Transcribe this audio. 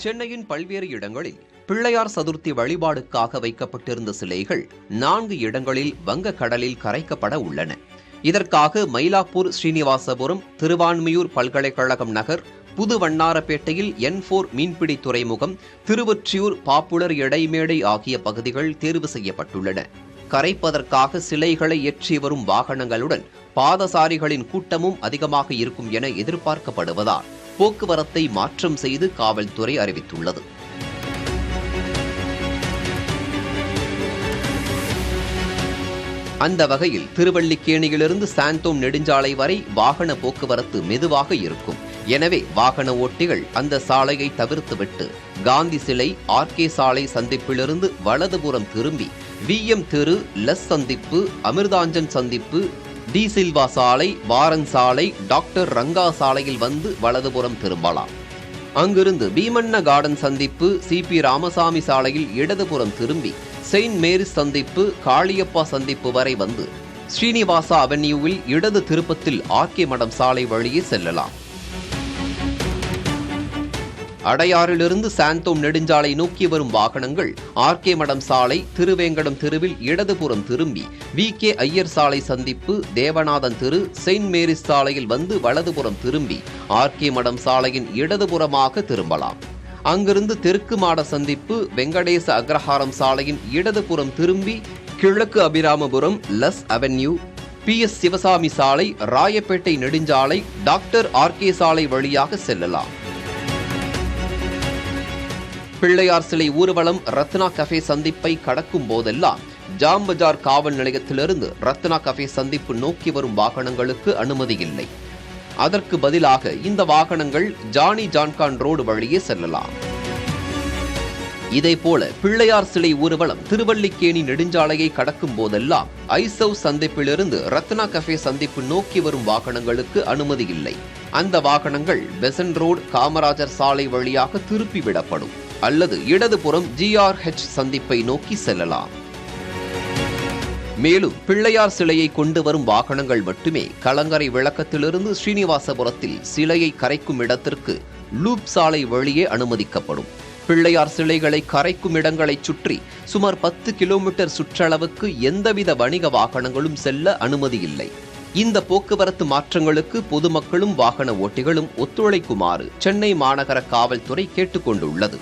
சென்னையின் பல்வேறு இடங்களில் பிள்ளையார் சதுர்த்தி வழிபாடுக்காக வைக்கப்பட்டிருந்த சிலைகள் 4 இடங்களில் வங்கக்கடலில் கரைக்கப்பட உள்ளன. இதற்காக மயிலாப்பூர், ஸ்ரீனிவாசபுரம், திருவான்மியூர் பல்கலைக்கழகம் நகர், புது வண்ணாரப்பேட்டையில் N4 மீன்பிடி துறைமுகம், திருவொற்றியூர், பாப்புலர், எடைமேடை ஆகிய பகுதிகள் தேர்வு செய்யப்பட்டுள்ளன. கரைப்பதற்காக சிலைகளை ஏற்றி வரும் வாகனங்களுடன் பாதசாரிகளின் கூட்டமும் அதிகமாக இருக்கும் என எதிர்பார்க்கப்படுவதால் போக்குவரத்தை மாற்றம் செய்து காவல்துறை அறிவித்துள்ளது. அந்த வகையில் திருவல்லிக்கேணியிலிருந்து சாந்தோம் நெடுஞ்சாலை வரை வாகன போக்குவரத்து மெதுவாக இருக்கும். எனவே வாகன ஓட்டிகள் அந்த சாலையை தவிர்த்துவிட்டு காந்தி சிலை, RK சாலை சந்திப்பிலிருந்து வலதுபுறம் திரும்பி VM தெரு, லஸ் சந்திப்பு, அமிர்தாஞ்சன் சந்திப்பு, டி சில்வா சாலை, வாரன் சாலை, டாக்டர் ரங்கா சாலையில் வந்து வலதுபுறம் திரும்பலாம். அங்கிருந்து பீமண்ண கார்டன் சந்திப்பு, CP ராமசாமி சாலையில் இடதுபுறம் திரும்பி செயின்ட் மேரிஸ் சந்திப்பு, காளியப்பா சந்திப்பு வரை வந்து ஸ்ரீனிவாசா அவென்யூவில் இடது திருப்பத்தில் RK மடம் சாலை வழியே செல்லலாம். அடையாறிலிருந்து சாந்தோம் நெடுஞ்சாலை நோக்கி வரும் வாகனங்கள் RK மடம் சாலை, திருவேங்கடம் தெருவில் இடதுபுறம் திரும்பி VK ஐயர் சாலை சந்திப்பு, தேவநாதன் தெரு, செயின்ட் மேரிஸ் சாலையில் வந்து வலதுபுறம் திரும்பி RK மடம் சாலையின் இடதுபுறமாக திரும்பலாம். அங்கிருந்து தெற்கு மாட சந்திப்பு, வெங்கடேச அக்ரஹாரம் சாலையின் இடதுபுறம் திரும்பி கிழக்கு அபிராமபுரம், லஸ் அவென்யூ, PS சிவசாமி சாலை, ராயப்பேட்டை நெடுஞ்சாலை, டாக்டர் RK சாலை வழியாக செல்லலாம். பிள்ளையார் சிலை ஊர்வலம் ரத்னா கஃபே சந்திப்பை கடக்கும் போதெல்லாம் ஜாம் பஜார் காவல் நிலையத்திலிருந்து ரத்னா கஃபே சந்திப்பு நோக்கி வரும் வாகனங்களுக்கு அனுமதி இல்லை. அதற்கு பதிலாக இந்த வாகனங்கள் ஜானி ஜான்கான் ரோடு வழியே செல்லலாம். இதேபோல பிள்ளையார் சிலை ஊர்வலம் திருவல்லிக்கேணி நெடுஞ்சாலையை கடக்கும் போதெல்லாம் ஐசவ் சந்திப்பிலிருந்து ரத்னா கஃபே சந்திப்பு நோக்கி வரும் வாகனங்களுக்கு அனுமதி இல்லை. அந்த வாகனங்கள் பெசன்ட் ரோடு, காமராஜர் சாலை வழியாக திருப்பி விடப்படும் அல்லது இடதுபுறம் GRH சந்திப்பை நோக்கி செல்லலாம். மேலும் பிள்ளையார் சிலையை கொண்டு வரும் வாகனங்கள் மட்டுமே கலங்கரை விளக்கத்திலிருந்து ஸ்ரீனிவாசபுரத்தில் சிலையை கரைக்கும் இடத்திற்கு லூப் சாலை வழியே அனுமதிக்கப்படும். பிள்ளையார் சிலைகளை கரைக்கும் இடங்களை சுற்றி சுமார் 10 கிலோமீட்டர் சுற்றளவுக்கு எந்தவித வணிக வாகனங்களும் செல்ல அனுமதி இல்லை. இந்த போக்குவரத்து மாற்றங்களுக்கு பொதுமக்களும் வாகன ஓட்டிகளும் ஒத்துழைக்குமாறு சென்னை மாநகர காவல்துறை கேட்டுக்கொண்டுள்ளது.